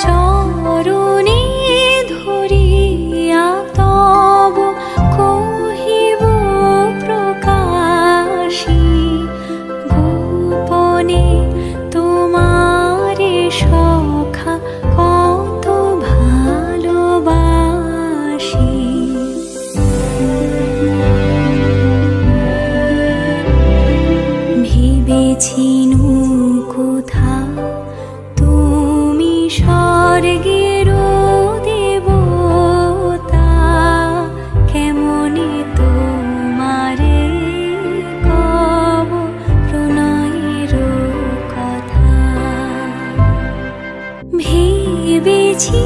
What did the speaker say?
চরণে ধরিয়া তব কহিব প্রকাশী, গোপনে তোমারে সখা কত ভালোবাসি। ভেবেছিনু কোথা তুমি স্বর্গের দেবতা, কেমনে তোমারে কব প্রণয়ের কথা। ভেবেছি